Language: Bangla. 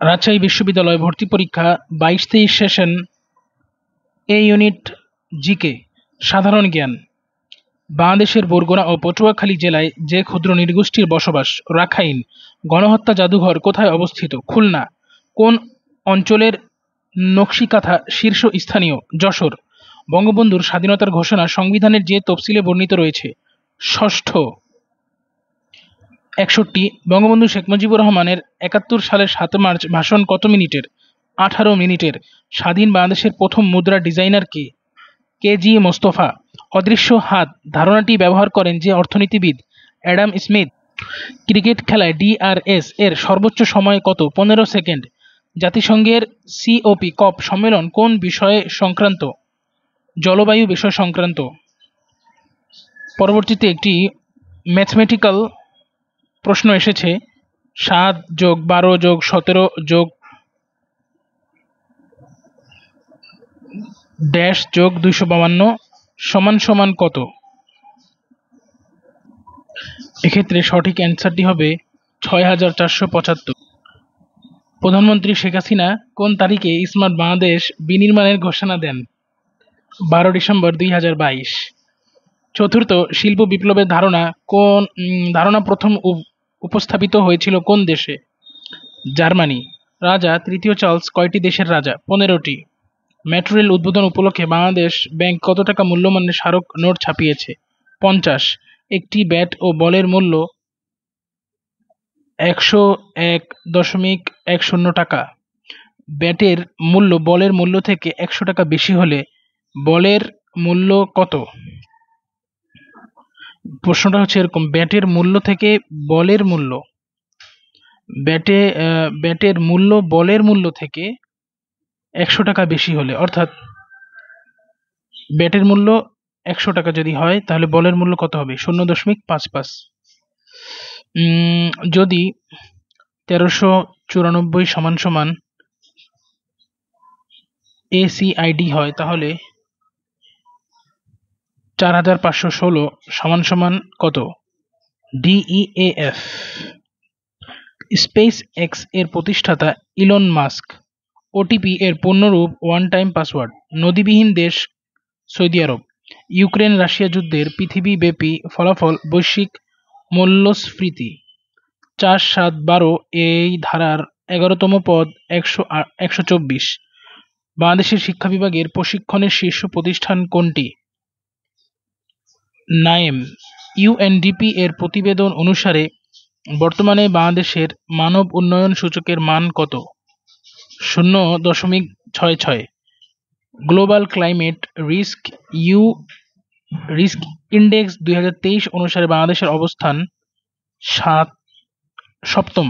রাজশাহী বিশ্ববিদ্যালয় ভর্তি পরীক্ষা 22-23 সেশন এ ইউনিট জিকে সাধারণ জ্ঞান। বাংলাদেশের বরগুনা ও পটুয়াখালী জেলায় যে ক্ষুদ্র নৃগোষ্ঠীর বসবাস রাখাইন গণহত্যা জাদুঘর কোথায় অবস্থিত? খুলনা। কোন অঞ্চলের নকশিকাঁথা শীর্ষস্থানীয়? যশোর। বঙ্গবন্ধুর স্বাধীনতার ঘোষণা সংবিধানের যে তফসিলে বর্ণিত রয়েছে? ষষ্ঠ। 61। বঙ্গবন্ধু শেখ মুজিবুর রহমানের 71 সালের 7 মার্চ ভাষণ কত মিনিটের? 18 মিনিটের। স্বাধীন বাংলাদেশের প্রথম মুদ্রা ডিজাইনার কে? কে.জি. মোস্তফা। অদৃশ্য হাত ধারণাটি ব্যবহার করেন যে অর্থনীতিবিদ? Adam Smith. ক্রিকেট খেলায় ডিআরএস এর সর্বোচ্চ সময় কত? 15 সেকেন্ড। জাতিসংঘের সিওপি কপ সম্মেলন কোন বিষয়ে সংক্রান্ত? জলবায়ু বিষয় সংক্রান্ত। পরবর্তীতে একটি ম্যাথমেটিক্যাল প্রশ্ন এসেছে। 7 + 12 + 17 + -252 = কত? এক্ষেত্রে সঠিক অ্যান্সারটি হবে 6475। প্রধানমন্ত্রী শেখ হাসিনা কোন তারিখে স্মার্ট বাংলাদেশ বিনির্মাণের ঘোষণা দেন? 12 ডিসেম্বর 2022। চতুর্থ, শিল্প বিপ্লবের ধারণা প্রথম উপস্থাপিত হয়েছিল কোন দেশে? জার্মানি। রাজা তৃতীয় চার্লস কয়টি দেশের রাজা? 15টি। মেট্রো রেল উদ্বোধন উপলক্ষে বাংলাদেশ ব্যাংক কত টাকা মূল্যমানের স্মারক নোট ছাপিয়েছে? 50। একটি ব্যাট ও বলের মূল্য 101.10 টাকা। ব্যাটের মূল্য বলের মূল্য থেকে 100 টাকা বেশি হলে বলের মূল্য কত? প্রশ্নটা হচ্ছে এরকম, ব্যাটের মূল্য থেকে বলের মূল্য, ব্যাটের মূল্য বলের মূল্য থেকে 100 টাকা বেশি হলে, অর্থাৎ ব্যাটের মূল্য 100 টাকা যদি হয় তাহলে বলের মূল্য কত হবে? 0.55। যদি 1394 ACID হয় তাহলে 4516 কত? DEAF। স্পেস এক্স এর প্রতিষ্ঠাতা ইলন মাস্ক। ওটিপি এর পূর্ণরূপ ওয়ান টাইম পাসওয়ার্ড। নদীবিহীন দেশ সৌদি আরব। ইউক্রেন রাশিয়া যুদ্ধের পৃথিবীব্যাপী ফলাফল বৈশ্বিক মূল্যস্ফীতি। 4, 7, 12 এই ধারার 11তম পদ 124। বাংলাদেশের শিক্ষা বিভাগের প্রশিক্ষণের শীর্ষ প্রতিষ্ঠান কোনটি? নাইম। ইউএনডিপি এর প্রতিবেদন অনুসারে বর্তমানে বাংলাদেশের মানব উন্নয়ন সূচকের মান কত? 0.66। গ্লোবাল ক্লাইমেট রিস্ক ইন্ডেক্স 2023 অনুসারে বাংলাদেশের অবস্থান 7ম।